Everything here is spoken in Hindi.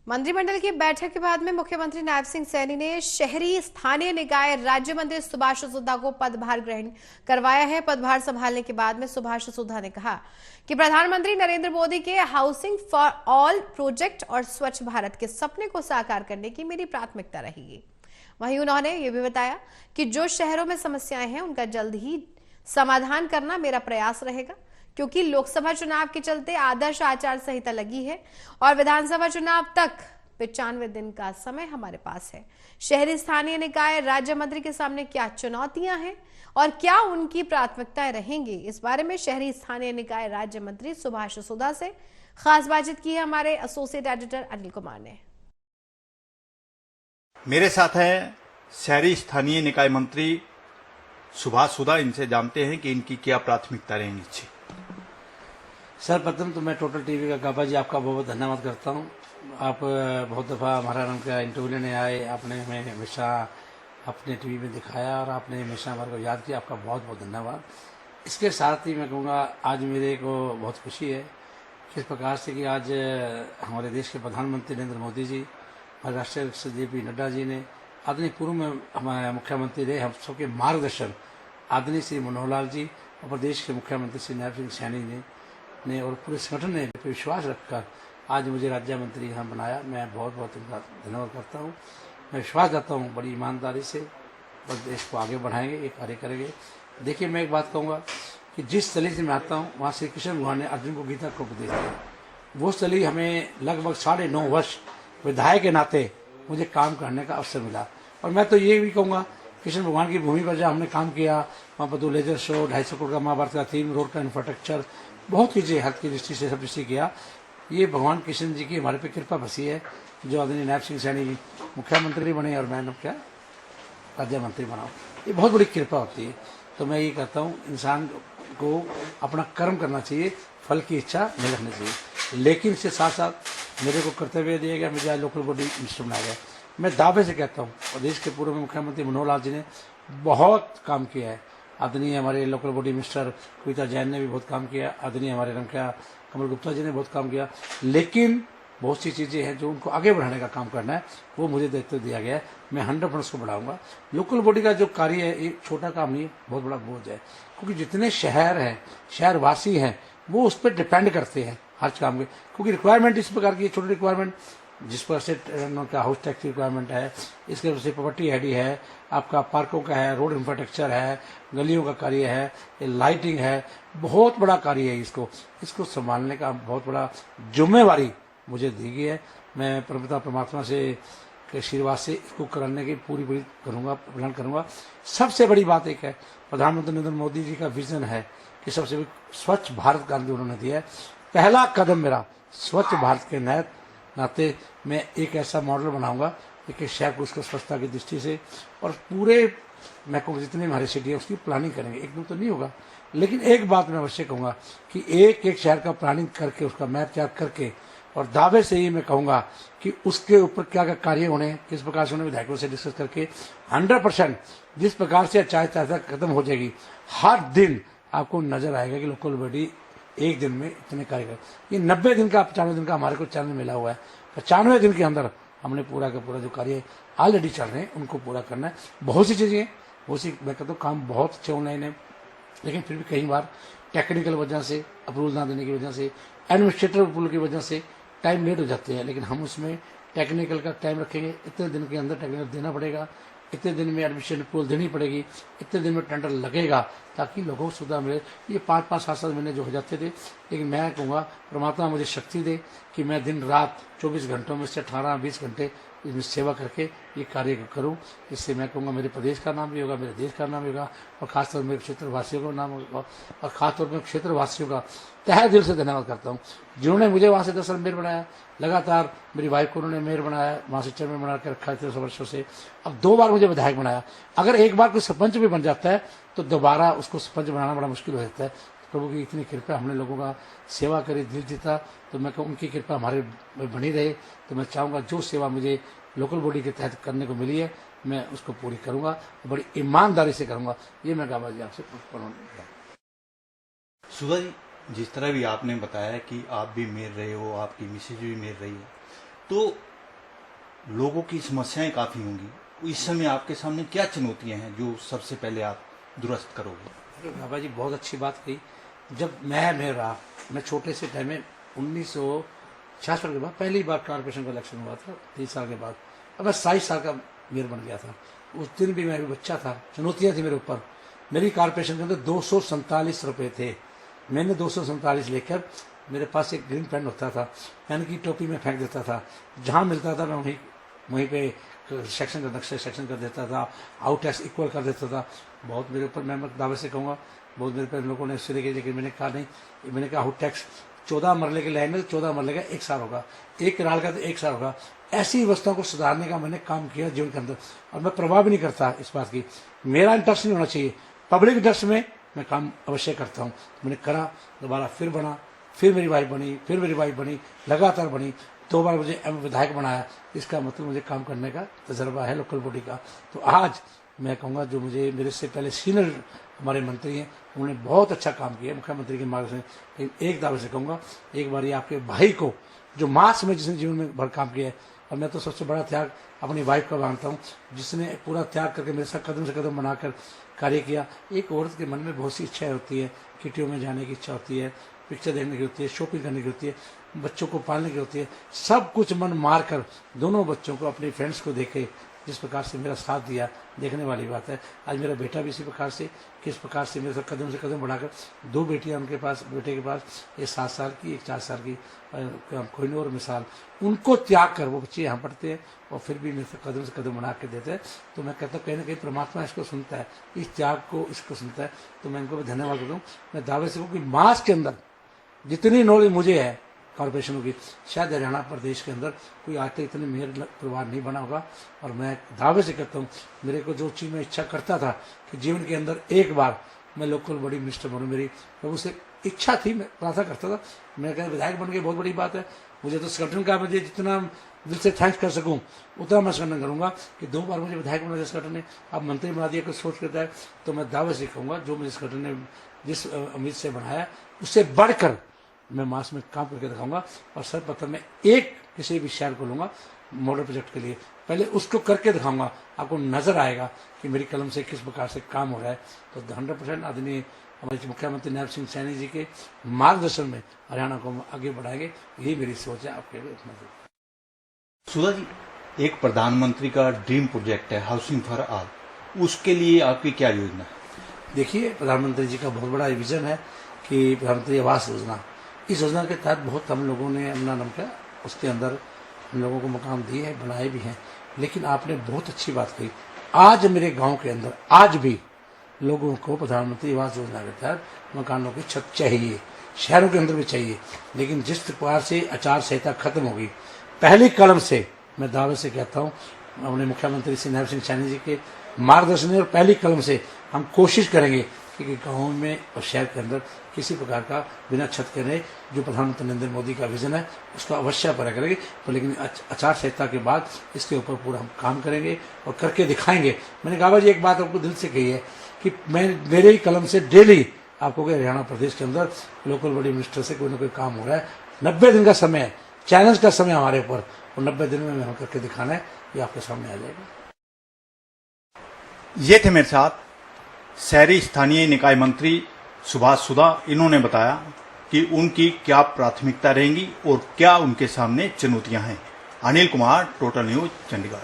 मंत्रिमंडल की बैठक के बाद में मुख्यमंत्री नायब सिंह सैनी ने शहरी स्थानीय निकाय राज्य मंत्री सुभाष सुधा को पदभार ग्रहण करवाया है। पदभार संभालने के बाद में सुभाष सुधा ने कहा कि प्रधानमंत्री नरेंद्र मोदी के हाउसिंग फॉर ऑल प्रोजेक्ट और स्वच्छ भारत के सपने को साकार करने की मेरी प्राथमिकता रहेगी। वहीं उन्होंने ये भी बताया कि जो शहरों में समस्याएं हैं उनका जल्द ही समाधान करना मेरा प्रयास रहेगा, क्योंकि लोकसभा चुनाव के चलते आदर्श आचार संहिता लगी है और विधानसभा चुनाव तक 95 दिन का समय हमारे पास है। शहरी स्थानीय निकाय राज्य मंत्री के सामने क्या चुनौतियां हैं और क्या उनकी प्राथमिकताएं रहेंगी, इस बारे में शहरी स्थानीय निकाय राज्य मंत्री सुभाष सुधा से खास बातचीत की है हमारे एसोसिएट एडिटर अनिल कुमार ने। मेरे साथ हैं शहरी स्थानीय निकाय मंत्री सुभाष सुधा। इनसे जानते हैं कि इनकी क्या प्राथमिकता रहेंगी। सर, प्रथम तो मैं टोटल टीवी का गाबा जी आपका बहुत बहुत धन्यवाद करता हूँ। आप बहुत दफ़ा हमारा नाम का इंटरव्यू लेने आए, आपने हमें हमेशा अपने टीवी में दिखाया और आपने हमेशा हमारे को याद किया, आपका बहुत बहुत धन्यवाद। इसके साथ ही मैं कहूँगा आज मेरे को बहुत खुशी है किस प्रकार से कि आज हमारे देश के प्रधानमंत्री नरेंद्र मोदी जी, हमारे राष्ट्रीय अध्यक्ष JP नड्डा जी ने, आदरणीय पूर्व में हमारे मुख्यमंत्री रहे हम सबके मार्गदर्शन आदरणीय श्री मनोहर लाल जी और प्रदेश के मुख्यमंत्री श्री नायब सिंह सैनी ने और पूरे संगठन ने विश्वास रखकर आज मुझे राज्य मंत्री यहाँ बनाया। मैं बहुत बहुत उनका धन्यवाद करता हूँ। मैं विश्वास करता हूँ बड़ी ईमानदारी से और देश को आगे बढ़ाएंगे, ये कार्य करेंगे। देखिए, मैं एक बात कहूँगा कि जिस स्थली से मैं आता हूँ वहाँ श्री कृष्ण भगवान ने अर्जुन को गीता को उपदेश दिया। वो स्थली हमें लगभग 9.5 वर्ष विधायक के नाते मुझे काम करने का अवसर मिला। और मैं तो ये भी कहूँगा कृष्ण भगवान की भूमि पर जहाँ हमने काम किया, वहाँ पर 2 लेजर शो, 250 करोड़ का महाभारत का थीम, रोड का इंफ्रास्ट्रक्चर, बहुत चीज़ें हेल्थ की दृष्टि से सब दृष्टि किया। ये भगवान कृष्ण जी की हमारे पे कृपा बसी है जो आदरणीय नायब सिंह सैनी जी मुख्यमंत्री बने और मैं क्या राज्य मंत्री बनाऊँ। ये बहुत बड़ी कृपा होती है। तो मैं ये कहता हूँ इंसान को अपना कर्म करना चाहिए, फल की इच्छा नहीं रखनी चाहिए। लेकिन इसके साथ साथ मेरे को कर्तव्य दिया गया, मुझे आज लोकल बॉडी मिनिस्टर बनाया गया। मैं दावे से कहता हूँ प्रदेश के पूर्व मुख्यमंत्री मनोहर लाल जी ने बहुत काम किया है। आदरणीय हमारे local body minister Kavita Jain ने भी बहुत काम किया। आदरणीय हमारे रमख्या कमल गुप्ता जी ने बहुत काम किया। लेकिन बहुत सी चीज़ें हैं जो उनको आगे बढ़ाने का काम करना है, वो मुझे दायित्व दिया गया है। मैं 100% उसको बढ़ाऊंगा। लोकल बॉडी का जो कार्य है ये छोटा काम नहीं है, बहुत बड़ा बोझ है, क्योंकि जितने शहर हैं, शहरवासी हैं, वो उस पर डिपेंड करते हैं हर काम के। क्योंकि रिक्वायरमेंट इस प्रकार की छोटी रिक्वायरमेंट जिस पर से का हाउस टैक्स की रिक्वायरमेंट है, इसके वजह से प्रॉपर्टी आईडी है, आपका पार्कों का है, रोड इंफ्रास्ट्रक्चर है, गलियों का कार्य है, लाइटिंग है, बहुत बड़ा कार्य है। इसको संभालने का बहुत बड़ा जिम्मेवारी मुझे दी गई है। मैं परमपिता परमात्मा से के आशीर्वाद से इसको करने की पूरी करूँगा, प्रदान करूँगा। सबसे बड़ी बात एक है, प्रधानमंत्री नरेंद्र मोदी जी का विजन है कि सबसे स्वच्छ भारत का जो उन्होंने दिया है, पहला कदम मेरा स्वच्छ भारत के नाते मैं एक ऐसा मॉडल बनाऊंगा कि शहर को उसको स्वच्छता की दृष्टि से और पूरे मैं कहूँ जितने हमारे सिटी है उसकी प्लानिंग करेंगे। एक दिन तो नहीं होगा, लेकिन एक बात मैं अवश्य कहूँगा कि एक एक शहर का प्लानिंग करके उसका मैप तैयार करके और दावे से ही मैं कहूँगा कि उसके ऊपर क्या क्या कार्य होने, किस प्रकार से उन्हें विधायकों से डिस्कस करके 100% जिस प्रकार से चाहे खत्म हो जाएगी, हर दिन आपको नजर आएगा कि लोकल बॉडी एक दिन में इतने कार्य कर। ये 90 दिन का 95 दिन का हमारे को चैनल मिला हुआ है। 95 दिन के अंदर हमने पूरा का पूरा जो कार्य ऑलरेडी चल रहे हैं उनको पूरा करना है। बहुत सी चीज़ें, बहुत सी मैं कहता हूँ काम बहुत अच्छे ऑनलाइन है, लेकिन फिर भी कई बार टेक्निकल वजह से, अप्रूवल ना देने की वजह से, एडमिनिस्ट्रेटिव अप्रूवल की वजह से टाइम लेट हो जाते हैं। लेकिन हम उसमें टेक्निकल का टाइम रखेंगे, इतने दिन के अंदर टेक्निकल देना पड़ेगा, इतने दिन में एडमिशन अप्रूवल देनी पड़ेगी, इतने दिन में टेंडर लगेगा, ताकि लोगों को सुविधा मिले। ये 5-5, 7-7 महीने जो हो जाते थे, लेकिन मैं कहूँगा परमात्मा मुझे शक्ति दे कि मैं दिन रात 24 घंटों में से 18-20 घंटे इसमें सेवा करके ये कार्य करूँ। इससे मैं कहूँगा मेरे प्रदेश का नाम भी होगा, मेरे देश का नाम भी होगा और खासतौर पर मेरे क्षेत्रवासियों का नाम होगा। और खासतौर पर क्षेत्रवासियों का तहे दिल से धन्यवाद करता हूँ जिन्होंने मुझे वहाँ से 10 साल मेयर बनाया। लगातार मेरी वाइफ को उन्होंने मेयर बनाया, वहाँ से चेयरमैन बना के रखा 13 वर्षों से। अब 2 बार मुझे विधायक बनाया। अगर एक बार कोई सरपंच भी बन जाता है तो दोबारा उसको सरपंच बनाना बड़ा मुश्किल हो जाता है। प्रभु की इतनी कृपा, हमने लोगों का सेवा करी, दिल जीता, तो मैं कहूँ उनकी कृपा हमारे बनी रहे। तो मैं चाहूँगा जो सेवा मुझे लोकल बॉडी के तहत करने को मिली है मैं उसको पूरी करूँगा, बड़ी ईमानदारी से करूँगा। ये मैं गाबा जी आपसे सुधा जी, जिस तरह भी आपने बताया कि आप भी मेयर रहे हो, आपकी मिसेज भी मेयर रही है, तो लोगों की समस्याएं काफी होंगी, इस समय आपके सामने क्या चुनौतियां हैं जो सबसे पहले आप दुरुस्त करोगे? बाबा जी बहुत अच्छी बात कही। जब मैं छोटे से टाइम में 1966 के बाद पहली बार कॉर्पोरेशन का इलेक्शन हुआ था, 30 साल के बाद। अब मैं 27 साल का मेयर बन गया था। उस दिन भी मैं भी बच्चा था, चुनौतियां थी मेरे ऊपर। मेरी कॉर्पोरेशन के अंदर 247 रुपए थे। मैंने 247 लेकर, मेरे पास एक ग्रीन पेन होता था, पेन की टोपी में फेंक देता था, जहां मिलता था मैं वहीं पे सेक्शन का नक्शा सेक्शन कर देता था, आउट टैक्स इक्वल कर देता था। बहुत मेरे ऊपर, मैं दावे से कहूँगा, बहुत मेरे पे लोगों ने सिरे के, लेकिन मैंने कहा नहीं। मैंने कहा आउट टैक्स 14 मरले के लाइन में तो 14 मरले का 1 साल होगा, 1 किराल का तो 1 साल होगा। ऐसी वस्तुओं को सुधारने का मैंने काम किया जीवन के अंदर, और मैं प्रभाव भी नहीं करता इस बात की। मेरा इंटरेस्ट नहीं होना चाहिए, पब्लिक इंटरेस्ट में मैं काम अवश्य करता हूँ। मैंने करा, दोबारा फिर बना, फिर मेरी वाइफ बनी, फिर मेरी वाइफ बनी, लगातार बनी। 2 बार मुझे विधायक बनाया। इसका मतलब मुझे काम करने का तजर्बा है लोकल बॉडी का। तो आज मैं कहूँगा, जो मुझे मेरे से पहले सीनियर हमारे मंत्री हैं, उन्होंने बहुत अच्छा काम किया मुख्यमंत्री के मार्गदर्शन। लेकिन एक दावे से कहूँगा, एक बार ये आपके भाई को, जो मास में जिसने जीवन में बड़ा काम किया है, और मैं तो सबसे बड़ा त्याग अपनी वाइफ का मानता हूँ, जिसने पूरा त्याग करके मेरे साथ कदम से कदम बनाकर कार्य किया। एक औरत के मन में बहुत सी इच्छाएं होती है, किटियों में जाने की इच्छा होती है, पिक्चर देखने की होती है, शॉपिंग करने की होती है, बच्चों को पालने की होती है। सब कुछ मन मार कर दोनों बच्चों को, अपने फ्रेंड्स को देखे, जिस प्रकार से मेरा साथ दिया, देखने वाली बात है। आज मेरा बेटा भी इसी प्रकार से, किस प्रकार से मेरे साथ कदम से कदम बढ़ाकर, 2 बेटियां उनके पास, बेटे के पास, एक 7 साल की, एक 4 साल की, कोई और मिसाल। उनको त्याग कर वो बच्चे यहाँ पढ़ते हैं और फिर भी मेरे से कदम बढ़ा के देते हैं। तो मैं कहता हूँ, कहीं ना कहीं परमात्मा इसको सुनता है, इस त्याग को इसको सुनता है। तो मैं इनको भी धन्यवाद देता हूँ। मैं दावे से कहूँ कि मास के अंदर जितनी नॉलेज मुझे है कॉर्पोरेशनों की, शायद हरियाणा प्रदेश के अंदर कोई आज तक इतने मेयर परिवार नहीं बना होगा। और मैं दावे से कहता हूँ, मेरे को जो चीज़ मैं इच्छा करता था कि जीवन के अंदर एक बार मैं लोकल बॉडी मिनिस्टर बनूँ, मेरी प्रभु से इच्छा थी, मैं प्रार्थना करता था। मैं कहता विधायक बन के बहुत बड़ी बात है। मुझे तो संगठन का, मुझे जितना दिल से थैंक्स कर सकूं उतना मैं संगठन करूंगा कि 2 बार मुझे विधायक बना दिया संगठन ने, अब मंत्री बना दिया कुछ सोच करता है। तो मैं दावे से कहूँगा, जो मुझे संगठन ने जिस उम्मीद से बनाया, उससे बढ़कर मैं मास में काम करके दिखाऊंगा। और सर्वप्रथम मैं एक किसी भी शहर को लूंगा मॉडल प्रोजेक्ट के लिए, पहले उसको करके दिखाऊंगा। आपको नजर आएगा कि मेरी कलम से किस प्रकार से काम हो रहा है। तो 100% आदरणीय हमारे मुख्यमंत्री नायब सिंह सैनी जी के मार्गदर्शन में हरियाणा को आगे बढ़ाएंगे, यही मेरी सोच है। आपके सुधा जी, एक प्रधानमंत्री का ड्रीम प्रोजेक्ट है हाउसिंग फॉर ऑल, उसके लिए आपकी क्या योजना है? देखिए, प्रधानमंत्री जी का बहुत बड़ा विजन है कि प्रधानमंत्री आवास योजना, इस योजना के तहत बहुत हम लोगों ने अपना नाम किया, उसके अंदर हम लोगों को मकान दिए हैं, बनाए भी हैं। लेकिन आपने बहुत अच्छी बात कही, आज मेरे गांव के अंदर आज भी लोगों को प्रधानमंत्री आवास योजना के तहत मकानों की छत चाहिए, शहरों के अंदर भी चाहिए। लेकिन जिस प्रकार से आचार संहिता खत्म होगी, पहली कलम से मैं दावे से कहता हूँ, अपने मुख्यमंत्री श्री नायब सिंह सैनी जी के मार्गदर्शन में और पहली कलम से हम कोशिश करेंगे कि गाँव में और शहर के अंदर किसी प्रकार का बिना छत के रहे। जो प्रधानमंत्री नरेंद्र मोदी का विजन है उसका अवश्य पूरा करेंगे। तो लेकिन आचार संहिता के बाद इसके ऊपर पूरा हम काम करेंगे और करके दिखाएंगे। मैंने कहा जी, एक बात आपको दिल से कही है कि मैं मेरे ही कलम से डेली आपको हरियाणा प्रदेश के अंदर लोकल बॉडी मिनिस्टर से कोई ना कोई काम हो रहा है। 90 दिन का समय है, चैलेंज का समय हमारे ऊपर, और 90 दिन में हम करके दिखाना है, ये आपके सामने आ जाएगा। ये थे मेरे साथ शहरी स्थानीय निकाय मंत्री सुभाष सुधा। इन्होंने बताया कि उनकी क्या प्राथमिकता रहेंगी और क्या उनके सामने चुनौतियां हैं। Anil Kumar, total news, Chandigarh.